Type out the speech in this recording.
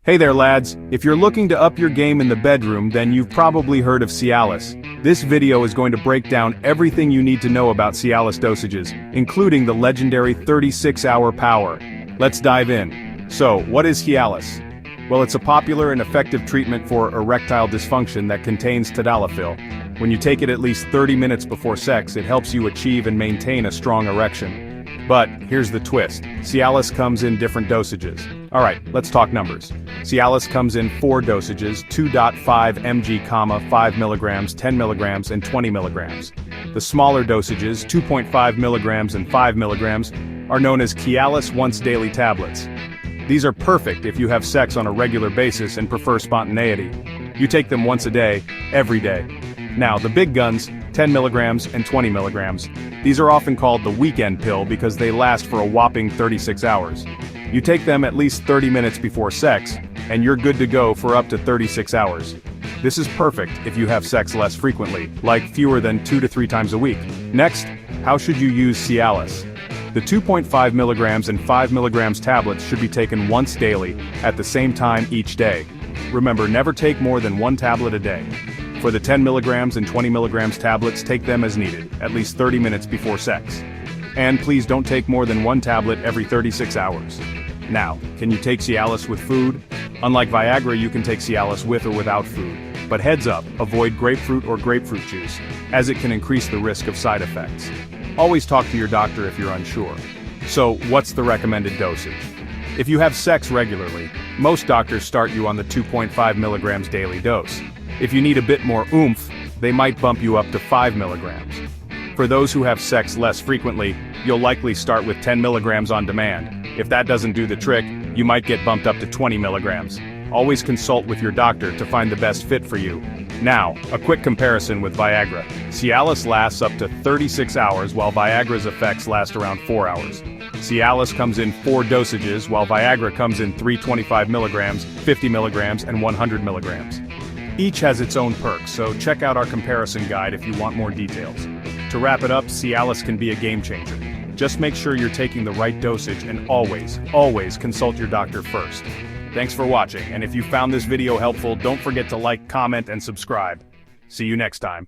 Hey there lads, if you're looking to up your game in the bedroom then you've probably heard of Cialis. This video is going to break down everything you need to know about Cialis dosages, including the legendary 36-hour power. Let's dive in. So, what is Cialis? Well, it's a popular and effective treatment for erectile dysfunction that contains Tadalafil. When you take it at least 30 minutes before sex, it helps you achieve and maintain a strong erection. But, here's the twist. Cialis comes in different dosages. Alright, let's talk numbers. Cialis comes in 4 dosages, 2.5 mg, 5 mg, 10 mg, and 20 mg. The smaller dosages, 2.5 mg and 5 mg, are known as Cialis once daily tablets. These are perfect if you have sex on a regular basis and prefer spontaneity. You take them once a day, every day. Now, the big guns, 10 mg and 20 mg. These are often called the weekend pill because they last for a whopping 36 hours. You take them at least 30 minutes before sex, and you're good to go for up to 36 hours. This is perfect if you have sex less frequently, like fewer than 2 to 3 times a week. Next, how should you use Cialis? The 2.5 mg and 5 mg tablets should be taken once daily, at the same time each day. Remember, never take more than 1 tablet a day. For the 10 mg and 20 mg tablets, take them as needed, at least 30 minutes before sex. And please don't take more than 1 tablet every 36 hours. Now, can you take Cialis with food? Unlike Viagra, you can take Cialis with or without food. But heads up, avoid grapefruit or grapefruit juice, as it can increase the risk of side effects. Always talk to your doctor if you're unsure. So, what's the recommended dosage? If you have sex regularly, most doctors start you on the 2.5 mg daily dose. If you need a bit more oomph, they might bump you up to 5 mg. For those who have sex less frequently, you'll likely start with 10 mg on demand. If that doesn't do the trick, you might get bumped up to 20 mg. Always consult with your doctor to find the best fit for you. Now, a quick comparison with Viagra. Cialis lasts up to 36 hours while Viagra's effects last around 4 hours. Cialis comes in 4 dosages while Viagra comes in 325 mg, 50 mg, and 100 mg. Each has its own perks, so check out our comparison guide if you want more details. To wrap it up, Cialis can be a game changer. Just make sure you're taking the right dosage and always consult your doctor first. Thanks for watching, and if you found this video helpful, don't forget to like, comment, and subscribe. See you next time.